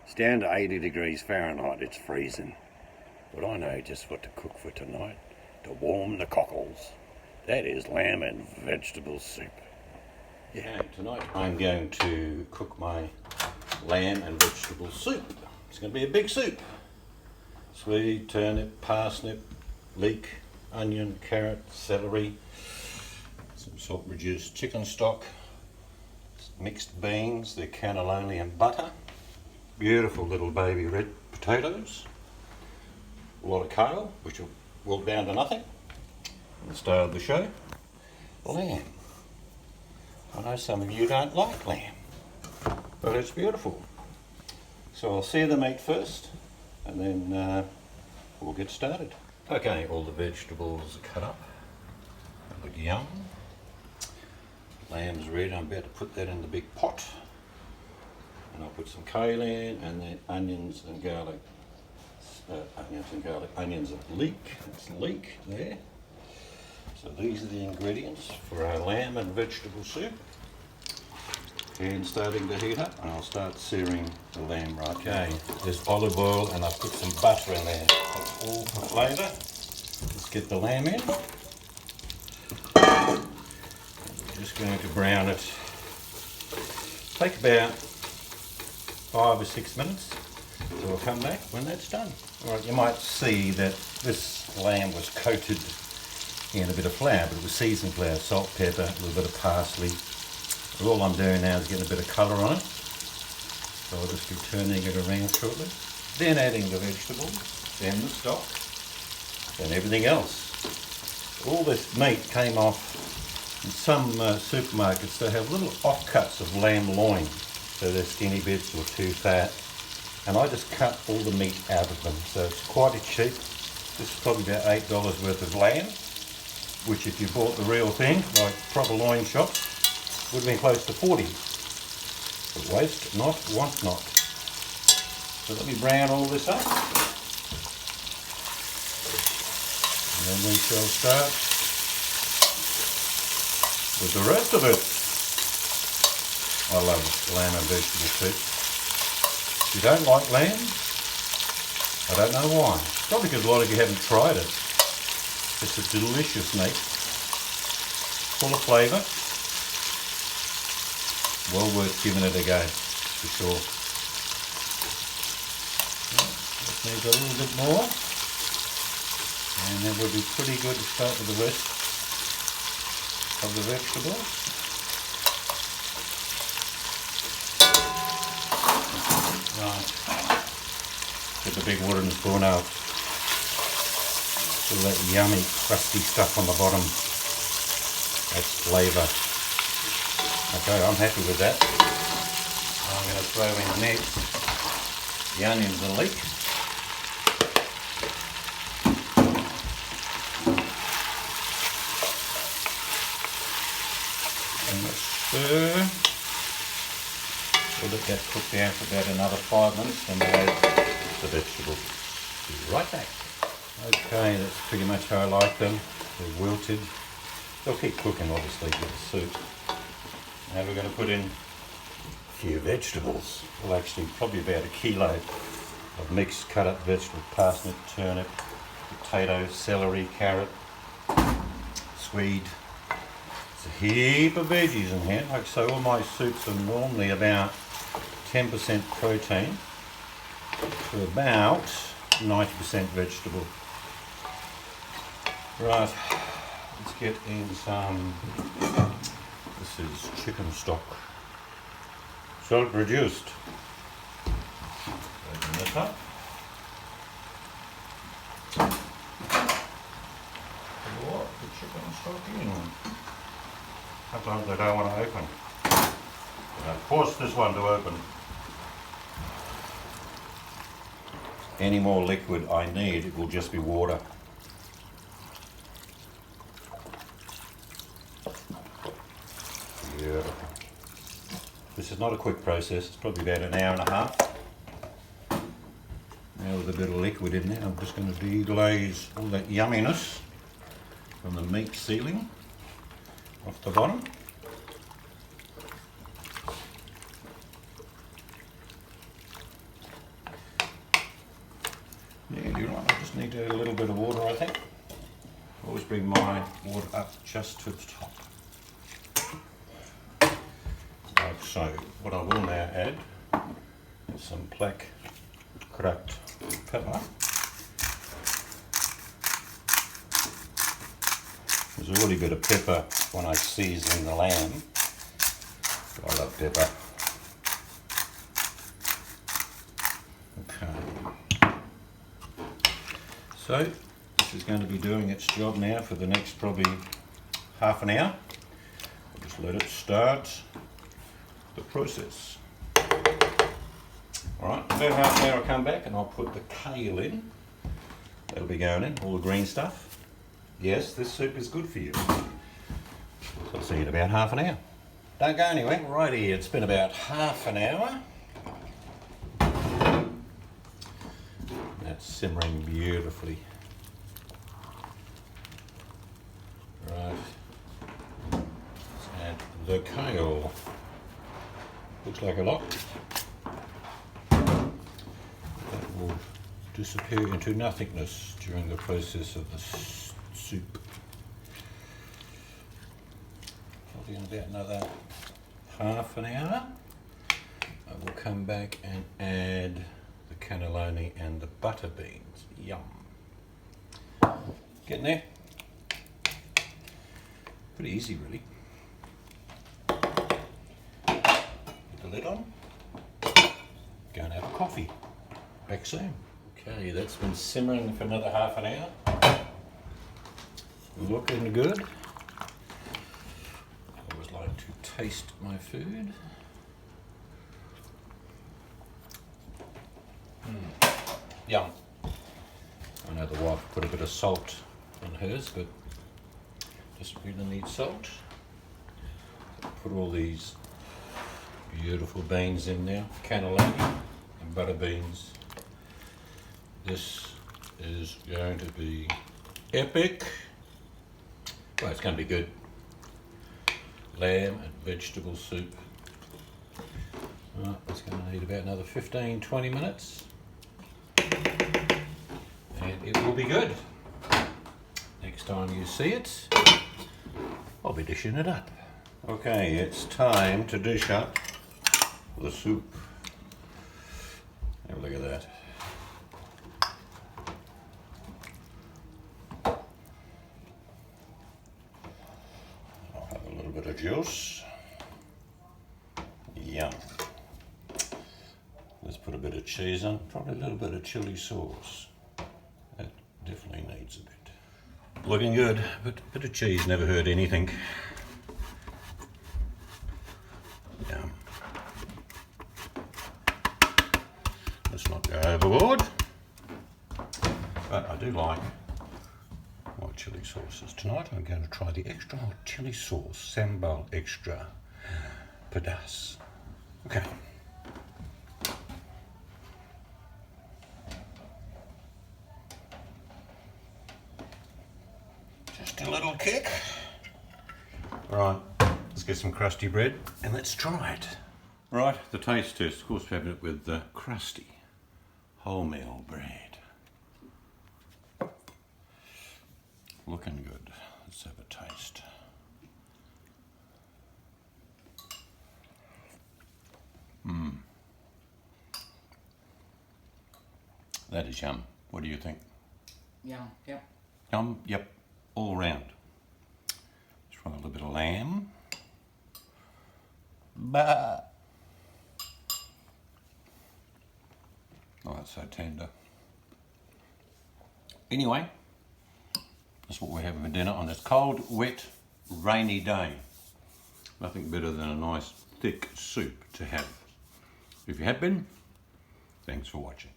It's down to 80 degrees Fahrenheit, it's freezing. But I know just what to cook for tonight to warm the cockles. That is lamb and vegetable soup. Yeah, tonight I'm going to cook my lamb and vegetable soup. It's going to be a big soup. Sweet, turnip, parsnip, leek, onion, carrot, celery, some salt reduced chicken stock, mixed beans, they're cannelloni and butter, beautiful little baby red potatoes, a lot of kale, which will wilt down to nothing, and the star of the show, lamb. I know some of you don't like lamb, but it's beautiful. So I'll sear the meat first, and then we'll get started. Okay, all the vegetables are cut up. They look yum. Lamb's ready. I'm about to put that in the big pot. And I'll put some kale in, and then onions and garlic. Onions and leek. That's leek there. So these are the ingredients for our lamb and vegetable soup. And starting to heat up, and I'll start searing the lamb right now. Okay, there's olive oil, and I've put some butter in there. That's all for flavour. Let's get the lamb in. We're just going to brown it. Take about 5 or 6 minutes. So we'll come back when that's done. Alright, you might see that this lamb was coated in a bit of flour, but it was seasoned flour, salt, pepper, a little bit of parsley. But all I'm doing now is getting a bit of colour on it. So I'll just be turning it around shortly. Then adding the vegetables, then the stock, then everything else. All this meat came off in some supermarkets. They have little offcuts of lamb loin, so they're skinny bits or too fat. And I just cut all the meat out of them, so it's quite cheap. This is probably about $8 worth of lamb, which if you bought the real thing, like proper loin shops, would have been close to 40. But waste not, want not. So let me brown all this up. And then we shall start with the rest of it. I love lamb and vegetable soup. If you don't like lamb, I don't know why. Probably because a lot of you haven't tried it. It's a delicious meat, full of flavour. Well worth giving it a go, for sure. Just needs a little bit more, and then we'll be pretty good to start with the rest of the vegetables. Right, get the big wooden spoon out. All that yummy, crusty stuff on the bottom. That's flavour. Okay, I'm happy with that. I'm going to throw in next the onions and leek. And let's stir. We'll let that cook down for about another 5 minutes, and we'll add the vegetables. Be right back. Okay, that's pretty much how I like them. They're wilted. They'll keep cooking, obviously, with the soup. Now we're going to put in a few vegetables. Well, actually, probably about 1 kilo of mixed cut up vegetables: parsnip, turnip, potato, celery, carrot, swede. There's a heap of veggies in here. Like so, all my soups are normally about 10% protein to about 90% vegetable. Right, let's get in some. This is chicken stock, salt reduced. Open this up. What? The chicken stock in. Sometimes they don't want to open. But I force this one to open. Any more liquid I need, it will just be water. Beautiful. This is not a quick process, it's probably about 1.5 hours. Now with a bit of liquid in there, I'm just going to deglaze all that yumminess from the meat sealing off the bottom. Yeah, you're right. I just need to add a little bit of water, I think. Always bring my water up just to the top. Like so. What I will now add is some black cracked pepper. There's already a bit of pepper when I season the lamb. I love pepper. Okay. So this is going to be doing its job now for the next probably half an hour. I'll just let it start the process. Alright, about half an hour I'll come back and I'll put the kale in. That'll be going in, all the green stuff. Yes, this soup is good for you. So I'll see you in about half an hour. Don't go anywhere. Righty, it's been about half an hour. That's simmering beautifully. Right. Let's add the kale. Looks like a lot. That will disappear into nothingness during the process of the soup. Probably in about another half an hour. I will come back and add the cannelloni and the butter beans. Yum. Getting there? Pretty easy, really. Put the lid on. Go and have a coffee. Back soon. Okay, that's been simmering for another half an hour. Looking good. I always like to taste my food. Yum. I know the wife put a bit of salt in hers, but just really need salt. Put all these beautiful beans in now, cannelloni and butter beans. This is going to be epic. Well, it's going to be good. Lamb and vegetable soup. It's going to need about another 15-20 minutes. And it will be good. Next time you see it, I'll be dishing it up. Okay, it's time to dish up the soup. Have a look at that. I'll have a little bit of juice. Yum. Let's put a bit of cheese on, probably a little bit of chili sauce. That definitely needs a bit. Looking good, but a bit of cheese never hurt anything. Yum. Let's not go overboard. But I do like my chili sauces. Tonight I'm going to try the extra hot chili sauce, Sambal Extra Pedas. Okay. Just a little kick. Right, let's get some crusty bread and let's try it. Right, the taste test. Of course, we're having it with the crusty wholemeal bread. Looking good. Let's have a taste. That is yum. What do you think? Yum, yep. Yum, yep, all round. Let's try a little bit of lamb. Bah. Oh, that's so tender. Anyway, that's what we're having for dinner on this cold, wet, rainy day. Nothing better than a nice, thick soup to have. If you have been, thanks for watching.